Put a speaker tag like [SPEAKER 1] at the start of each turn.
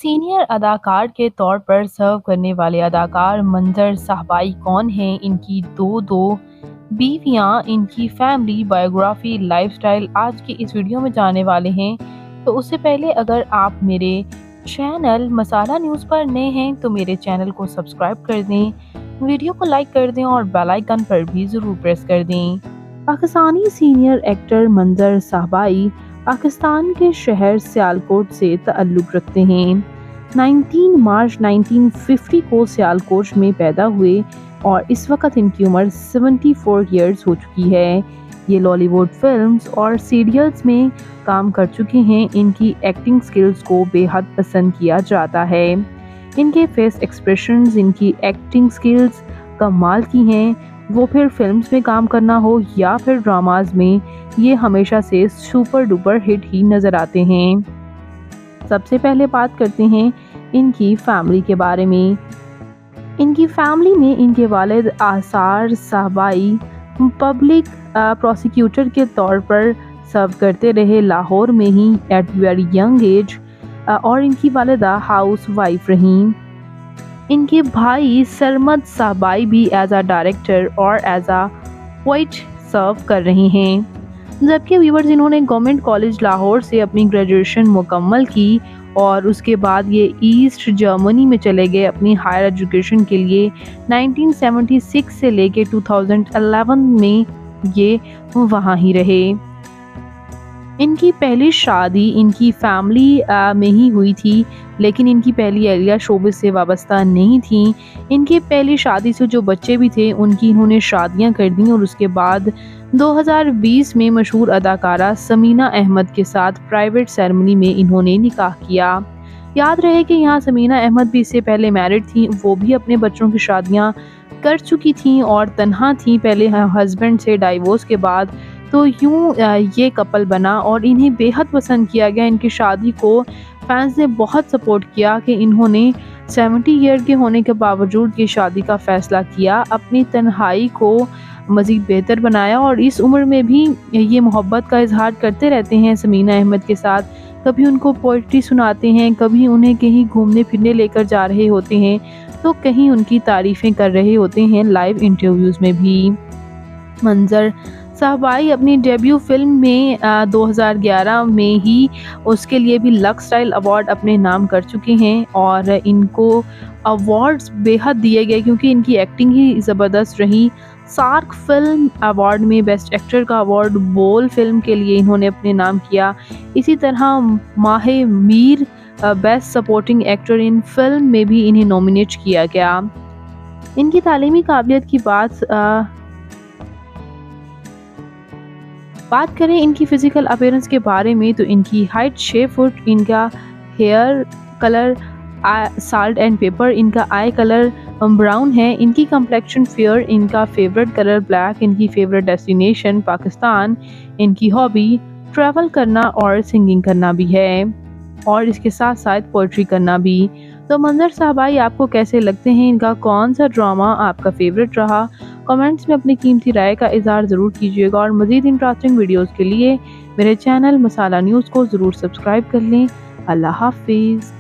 [SPEAKER 1] Senior अदाकार के तौर पर सर्व करने वाले अदाकार मंजर साहबाई कौन हैं, इनकी दो बीवियां, इनकी फैमिली बायोग्राफी, लाइफस्टाइल आज की इस वीडियो में जाने वाले हैं। तो उससे पहले अगर आप मेरे चैनल मसाला न्यूज़ पर नए हैं तो मेरे चैनल को सब्सक्राइब कर दें, वीडियो को लाइक कर दें और बेल आइकन पर भी ज़रूर प्रेस कर दें। पाकिस्तानी सीनियर एक्टर मंजर साहबाई पाकिस्तान के शहर सियालकोट से ताल्लुक़ रखते हैं। 19 मार्च 1950 को सियालकोट में पैदा हुए और इस वक्त इनकी उम्र 74 ईयर्स हो चुकी है। ये लॉलीवुड फिल्म्स और सीरियल्स में काम कर चुके हैं। इनकी एक्टिंग स्किल्स को बेहद पसंद किया जाता है। इनके फेस एक्सप्रेशंस, इनकी एक्टिंग स्किल्स कमाल की हैं। वो फिर फिल्म्स में काम करना हो या फिर ड्रामाज में, ये हमेशा से सुपर डुपर हिट ही नज़र आते हैं। सबसे पहले बात करते हैं इनकी फैमिली के बारे में। इनकी फैमिली में इनके वालिद आसार साहबाई पब्लिक प्रोसिक्यूटर के तौर पर सर्व करते रहे लाहौर में ही एट वेरी यंग एज, और इनकी वालिदा हाउस वाइफ रहीं। इनके भाई सरमद साहबाई भी एज अ डायरेक्टर और एज अ पोइट सर्व कर रहे हैं। जबकि व्यूअर्स, इन्होंने गवर्नमेंट कॉलेज लाहौर से अपनी ग्रेजुएशन मुकम्मल की और उसके बाद ये ईस्ट जर्मनी में चले गए अपनी हायर एजुकेशन के लिए। 1976 से लेके 2011 में ये वहाँ ही रहे। इनकी पहली शादी इनकी फैमिली में ही हुई थी, लेकिन इनकी पहली एहलिया शोबिस से वाबस्ता नहीं थी। इनकी पहली शादी से जो बच्चे भी थे उनकी इन्होंने शादियां कर दी और उसके बाद 2020 में मशहूर अदाकारा समीना अहमद के साथ प्राइवेट सेरेमनी में इन्होंने निकाह किया। याद रहे कि यहाँ समीना अहमद भी इससे पहले मैरिड थी, वो भी अपने बच्चों की शादियाँ कर चुकी थीं और तन्हा थीं पहले हस्बैंड से डाइवोर्स के बाद। तो यूँ ये कपल बना और इन्हें बेहद पसंद किया गया। इनकी शादी को फैंस ने बहुत सपोर्ट किया कि इन्होंने 70 ईयर के होने के बावजूद ये शादी का फ़ैसला किया, अपनी तन्हाई को मज़ीद बेहतर बनाया और इस उम्र में भी ये मोहब्बत का इजहार करते रहते हैं समीना अहमद के साथ। कभी उनको पोइट्री सुनाते हैं, कभी उन्हें कहीं घूमने फिरने लेकर जा रहे होते हैं, तो कहीं उनकी तारीफ़ें कर रहे होते हैं लाइव इंटरव्यूज़ में भी। मंजर साहबाई अपनी डेब्यू फिल्म में 2011 में ही उसके लिए भी लक्स स्टाइल अवार्ड अपने नाम कर चुके हैं और इनको अवार्ड्स बेहद दिए गए क्योंकि इनकी एक्टिंग ही ज़बरदस्त रही। सार्क फिल्म अवार्ड में बेस्ट एक्टर का अवार्ड बोल फिल्म के लिए इन्होंने अपने नाम किया। इसी तरह माहे Mir best supporting actor in film में भी इन्हें नॉमिनेट किया गया। इनकी तालीमी काबिलियत की बात करें इनकी फ़िज़िकल अपीयरेंस के बारे में तो इनकी हाइट 6 फुट, इनका hair colour salt and pepper, इनका आई कलर ब्राउन है, इनकी कम्प्लेक्शन फेयर, इनका फेवरेट कलर ब्लैक, इनकी फेवरेट डेस्टिनेशन पाकिस्तान, इनकी हॉबी ट्रैवल करना और सिंगिंग करना भी है और इसके साथ साथ पोइट्री करना भी। तो मंजर साहबाई आपको कैसे लगते हैं? इनका कौन सा ड्रामा आपका फेवरेट रहा? कमेंट्स में अपनी कीमती राय का इज़हार ज़रूर कीजिएगा और मज़ीद इंटरेस्टिंग वीडियोज़ के लिए मेरे चैनल मसाला न्यूज़ को ज़रूर सब्सक्राइब कर लें। अल्लाह हाफिज़।